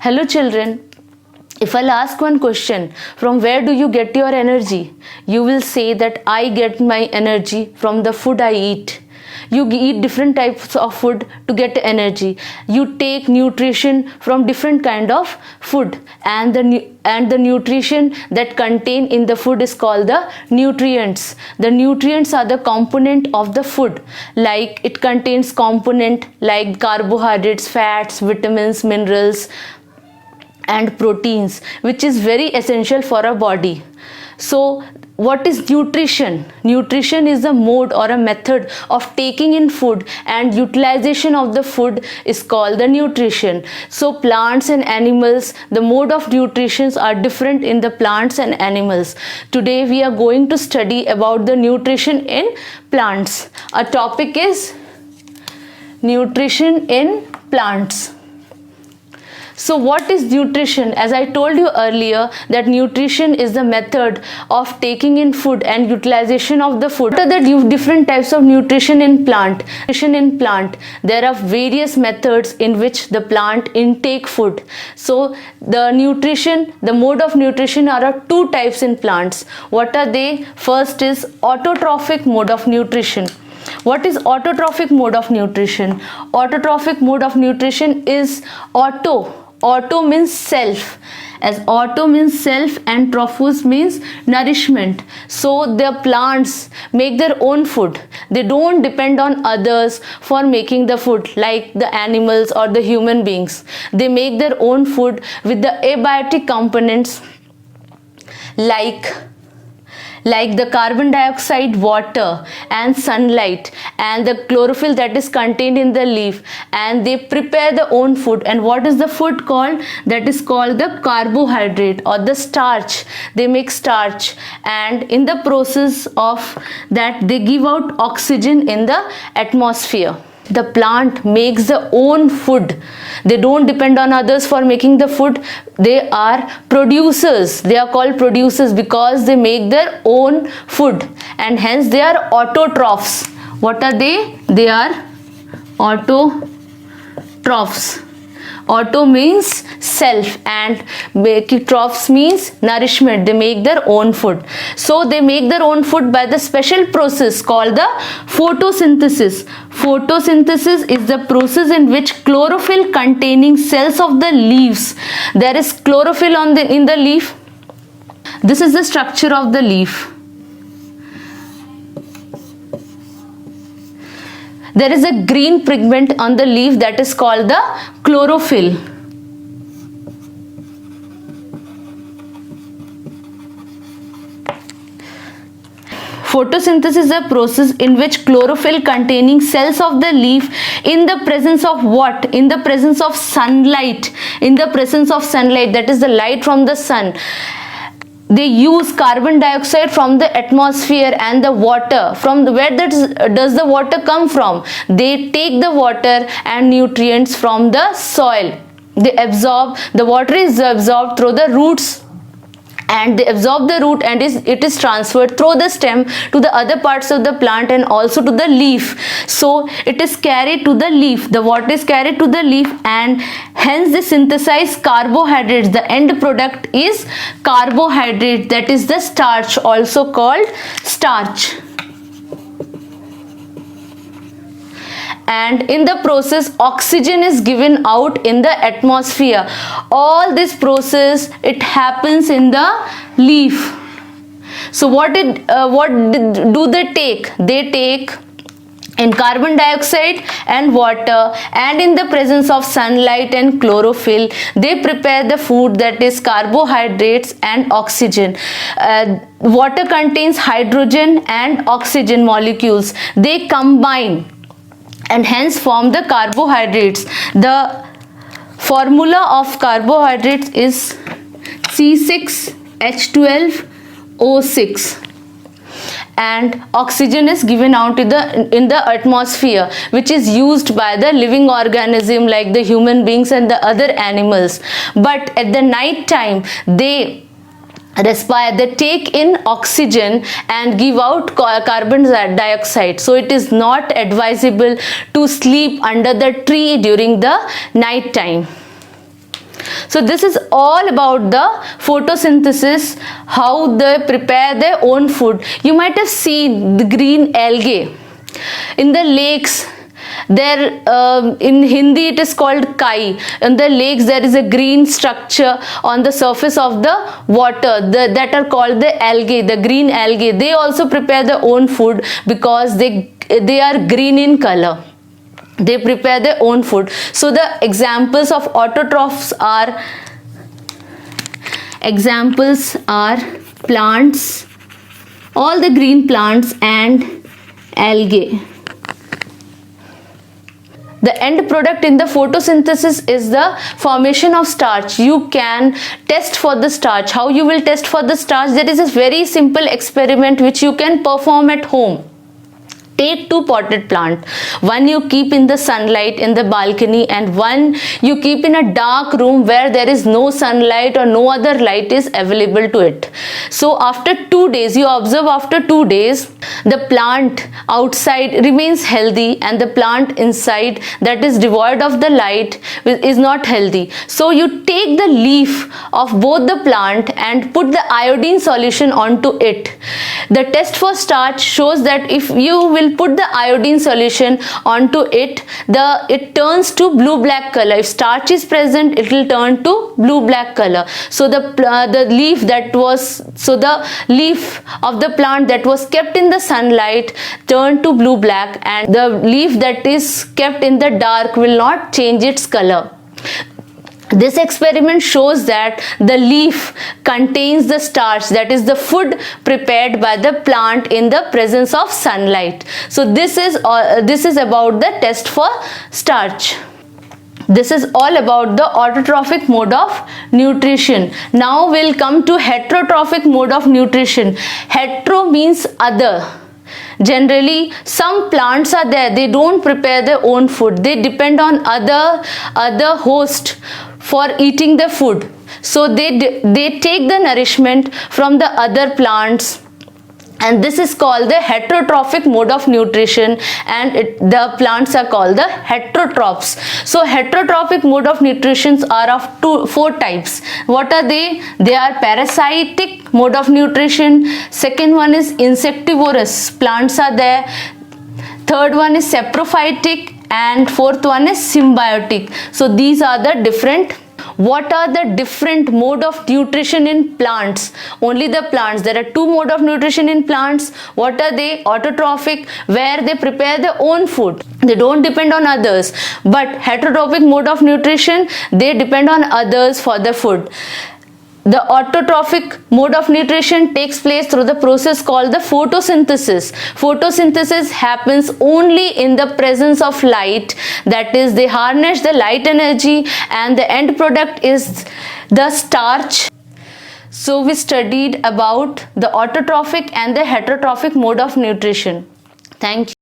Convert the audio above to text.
Hello children, if I'll ask one question, from where do you get your energy? You will say that I get my energy from the food I eat. You eat different types of food to get energy. You take nutrition from different kind of food, and the nutrition that contain in the food is called the nutrients. The nutrients are the component of the food. Like it contains component like carbohydrates, fats, vitamins, minerals, and proteins, which is very essential for our body. So what is nutrition? Nutrition is a mode or a method of taking in food, and utilization of the food is called the nutrition. So plants and animals, the mode of nutritions are different in the plants and animals. Today we are going to study about the nutrition in plants. Our topic is nutrition in plants. So what is nutrition? As I told you earlier, that nutrition is the method of taking in food and utilization of the food. What are the different types of nutrition in plant? Nutrition in plant, there are various methods in which the plant intake food. So the nutrition, the mode of nutrition are two types in plants. What are they? First is autotrophic mode of nutrition. What is autotrophic mode of nutrition? Autotrophic mode of nutrition is Auto means self, as auto means self and trophos means nourishment. So the plants make their own food. They don't depend on others for making the food like the animals or the human beings. They make their own food with the abiotic components like the carbon dioxide, water and sunlight and the chlorophyll that is contained in the leaf, and they prepare their own food. And what is the food called? That is called the carbohydrate or the starch. They make starch, and in the process of that they give out oxygen in the atmosphere. The plant makes their own food. They don't depend on others for making the food. They are producers. They are called producers because they make their own food, and hence they are autotrophs. What are they? They are autotrophs. Auto means self and trophs means nourishment. They make their own food. So they make their own food by the special process called the photosynthesis. Photosynthesis is the process in which chlorophyll containing cells of the leaves. There is chlorophyll in the leaf. This is the structure of the leaf. There is a green pigment on the leaf that is called the chlorophyll. Photosynthesis is a process in which chlorophyll containing cells of the leaf, in the presence of what? In the presence of sunlight. In the presence of sunlight, that is the light from the sun. They use carbon dioxide from the atmosphere and the water. From where does the water come from? They take the water and nutrients from the soil. They absorb, the water is absorbed through the roots, and they absorb the root, and it is transferred through the stem to the other parts of the plant and also to the leaf. So it is carried to the leaf. The water is carried to the leaf, and hence they synthesize carbohydrates. The end product is carbohydrate, that is the starch, also called starch. And in the process oxygen is given out in the atmosphere. All this process, it happens in the leaf. So what do they take? They take in carbon dioxide and water, and in the presence of sunlight and chlorophyll, they prepare the food, that is carbohydrates and oxygen. Water contains hydrogen and oxygen molecules. They combine and hence form the carbohydrates. The formula of carbohydrates is C6H12O6, and oxygen is given out in the atmosphere, which is used by the living organism like the human beings and the other animals. But at the night time they respire, they take in oxygen and give out carbon dioxide. So it is not advisable to sleep under the tree during the night time. So this is all about the photosynthesis, how they prepare their own food. You might have seen the green algae in the lakes. There in Hindi it is called kai. In the lakes there is a green structure on the surface of the water that are called the algae, the green algae. They also prepare their own food because they are green in color. They prepare their own food. So the examples of autotrophs are plants, all the green plants and algae. The end product in the photosynthesis is the formation of starch. You can test for the starch. How you will test for the starch? There is a very simple experiment which you can perform at home. Take 2 potted plant. One you keep in the sunlight in the balcony, and one you keep in a dark room where there is no sunlight or no other light is available to it. So after 2 days, you observe after 2 days, the plant outside remains healthy and the plant inside, that is devoid of the light, is not healthy. So you take the leaf of both the plant and put the iodine solution onto it. The test for starch shows that if you will put the iodine solution onto it, it turns to blue black color. If starch is present, it will turn to blue black color. So the leaf of the plant that was kept in the sunlight turned to blue black, and the leaf that is kept in the dark will not change its color. This experiment shows that the leaf contains the starch, that is the food prepared by the plant in the presence of sunlight. So this is about the test for starch. This is all about the autotrophic mode of nutrition. Now we'll come to heterotrophic mode of nutrition. Hetero means other. Generally, some plants are there, they don't prepare their own food. They depend on other host for eating the food. So they take the nourishment from the other plants, and this is called the heterotrophic mode of nutrition, and the plants are called the heterotrophs. So heterotrophic mode of nutrition are of 4 types. What are they? They are parasitic mode of nutrition. Second one is insectivorous, plants are there. Third one is saprophytic, and fourth one is symbiotic. So these are the different. What are the different mode of nutrition in plants? Only the plants. There are 2 mode of nutrition in plants. What are they? Autotrophic, where they prepare their own food. They don't depend on others. But heterotrophic mode of nutrition, they depend on others for the food. The autotrophic mode of nutrition takes place through the process called the photosynthesis. Photosynthesis happens only in the presence of light. That is, they harness the light energy, and the end product is the starch. So we studied about the autotrophic and the heterotrophic mode of nutrition. Thank you.